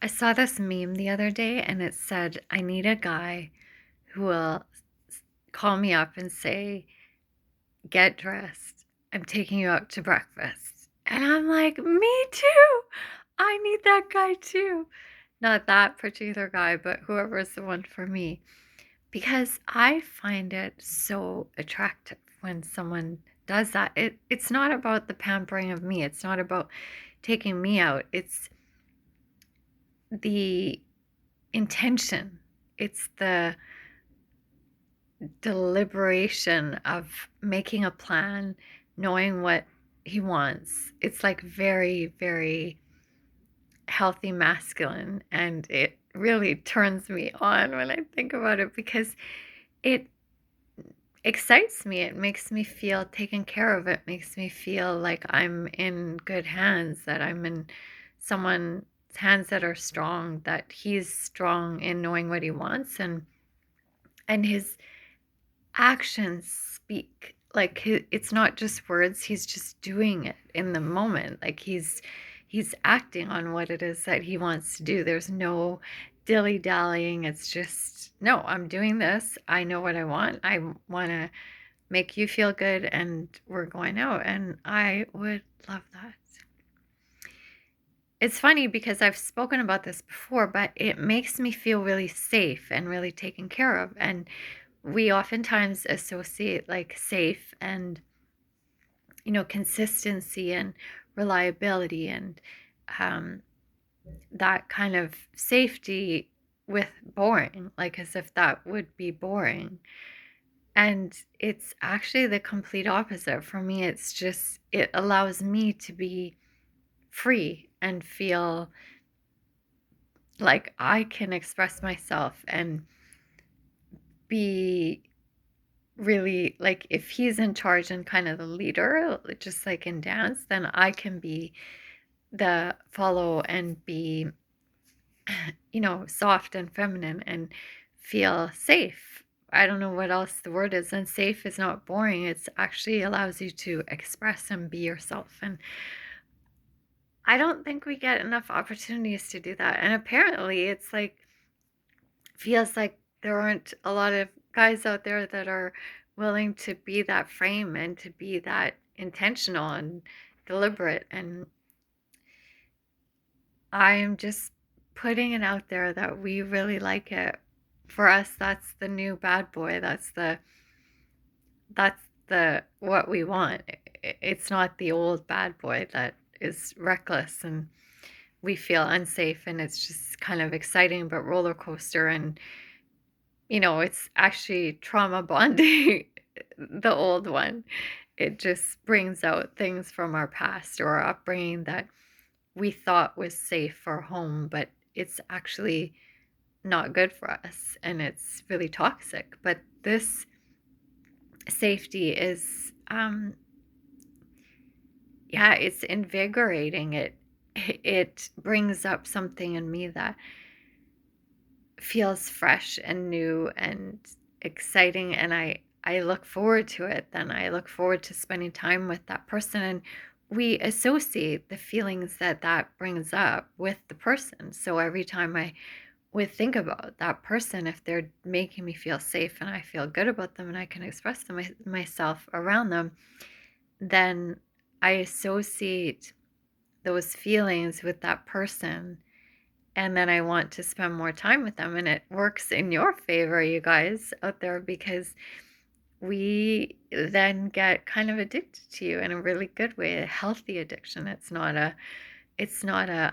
I saw this meme the other day and it said, I need a guy who will call me up and say, get dressed. I'm taking you out to breakfast. And I'm like, me too. I need that guy too. Not that particular guy, but whoever is the one for me. Because I find it so attractive when someone does that. It's not about the pampering of me. It's not about taking me out. It's the intention. It's the deliberation of making a plan, knowing what he wants. It's like very, very healthy masculine. And it really turns me on when I think about it because it excites me. It makes me feel taken care of. It makes me feel like I'm in good hands, that I'm in someone's hands that are strong, that he's strong in knowing what he wants, and his actions speak. Like it's not just words, he's just doing it in the moment. Like he's acting on what it is that he wants to do. There's no dilly-dallying. It's just, no, I'm doing this. I know what I want. I want to make you feel good and we're going out, and I would love that. It's funny because I've spoken about this before, but it makes me feel really safe and really taken care of. And we oftentimes associate like safe and, consistency and reliability and um, that kind of safety with boring, like as if that would be boring. And it's actually the complete opposite. For me, it's just, it allows me to be free and feel like I can express myself and be really, like, if he's in charge and kind of the leader, just like in dance, then I can be the follow and be, soft and feminine and feel safe. I don't know what else the word is. And safe is not boring. It's actually allows you to express and be yourself. And I don't think we get enough opportunities to do that. And apparently it's like, feels like there aren't a lot of guys out there that are willing to be that frame and to be that intentional and deliberate. And I am just putting it out there that we really like it. For us, that's the new bad boy. That's the what we want. It's not the old bad boy that is reckless and we feel unsafe, and it's just kind of exciting but roller coaster, and it's actually trauma bonding. The old one, it just brings out things from our past or our upbringing that we thought was safe or home, but it's actually not good for us and it's really toxic. But this safety is, yeah, it's invigorating. It brings up something in me that feels fresh and new and exciting, and I look forward to it. Then I look forward to spending time with that person, and we associate the feelings that that brings up with the person. So every time I would think about that person, if they're making me feel safe and I feel good about them and I can express myself around them, then I associate those feelings with that person, and then I want to spend more time with them. And it works in your favor, you guys out there, because we then get kind of addicted to you in a really good way, a healthy addiction. It's not a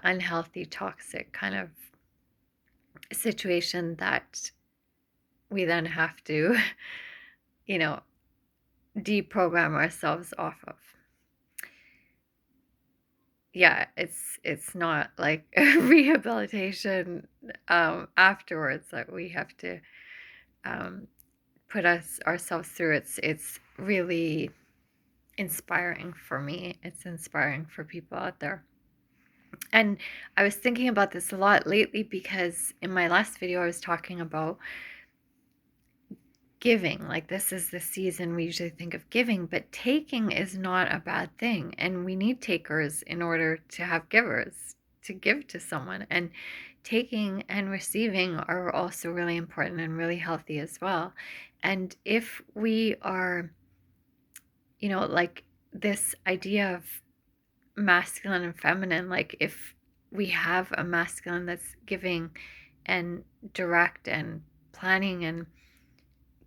unhealthy, toxic kind of situation that we then have to, you know, deprogram ourselves off of. Yeah, it's not like a rehabilitation afterwards that we have to um, put ourselves through. It's really inspiring for me. It's inspiring for people out there. And I was thinking about this a lot lately because in my last video I was talking about giving. Like, this is the season we usually think of giving, but taking is not a bad thing, and we need takers in order to have givers, to give to someone. And taking and receiving are also really important and really healthy as well. And if we are, like this idea of masculine and feminine, like if we have a masculine that's giving and direct and planning and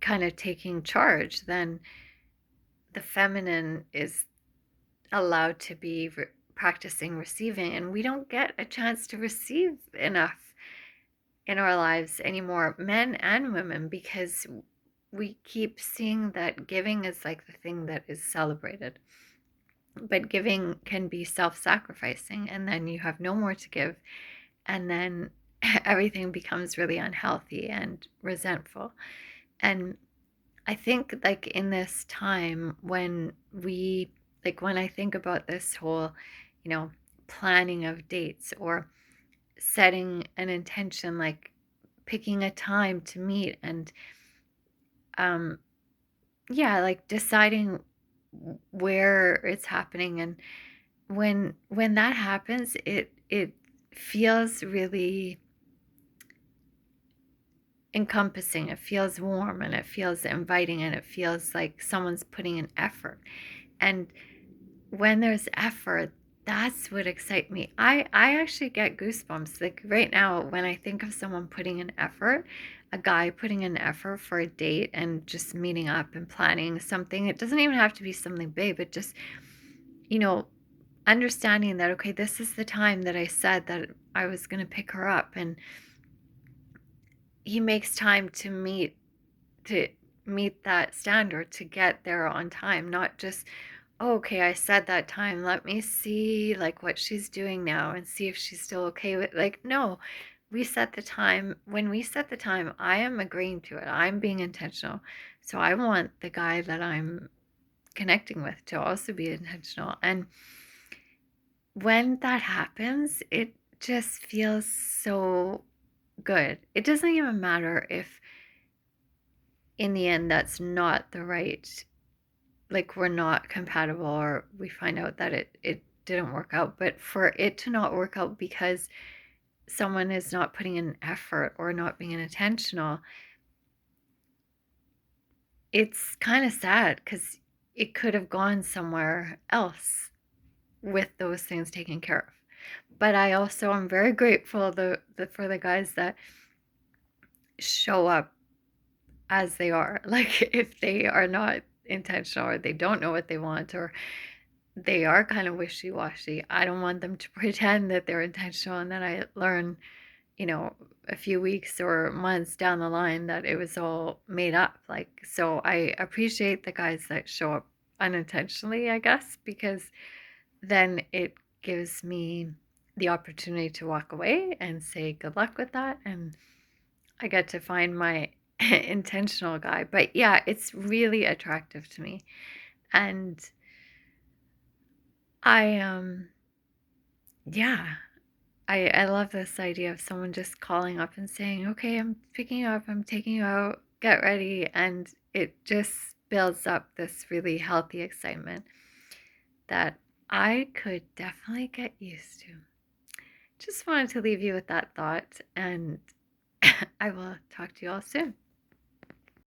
kind of taking charge, then the feminine is allowed to be practicing receiving. And we don't get a chance to receive enough in our lives anymore, men and women, because we keep seeing that giving is like the thing that is celebrated. But giving can be self-sacrificing, and then you have no more to give, and then everything becomes really unhealthy and resentful. And I think, like, in this time when when I think about this whole, you know, planning of dates or setting an intention, like picking a time to meet and, um, yeah, like deciding where it's happening. And when that happens, it feels really encompassing. It feels warm and it feels inviting and it feels like someone's putting an effort. And when there's effort, that's what excites me. I actually get goosebumps. Like right now, when I think of someone putting an effort, a guy putting an effort for a date and just meeting up and planning something. It doesn't even have to be something big, but just, you know, understanding that, okay, this is the time that I said that I was going to pick her up, and he makes time to meet that standard, to get there on time, not just, oh, okay, I said that time, let me see like what she's doing now and see if she's still okay with, like, no, we set the time. When we set the time, I am agreeing to it. I'm being intentional. So I want the guy that I'm connecting with to also be intentional. And when that happens, it just feels so good. It doesn't even matter if in the end that's not the right, like we're not compatible or we find out that it didn't work out. But for it to not work out because someone is not putting in effort or not being intentional, it's kind of sad because it could have gone somewhere else with those things taken care of. But I also am very grateful for the guys that show up as they are. Like if they are not intentional or they don't know what they want or they are kind of wishy-washy, I don't want them to pretend that they're intentional and then I learn, a few weeks or months down the line that it was all made up. Like, so I appreciate the guys that show up unintentionally, I guess, because then it gives me the opportunity to walk away and say good luck with that, and I get to find my intentional guy. But yeah, it's really attractive to me. And I yeah, I love this idea of someone just calling up and saying, "Okay, I'm picking you up, I'm taking you out, get ready." And it just builds up this really healthy excitement that I could definitely get used to. Just wanted to leave you with that thought, and I will talk to you all soon.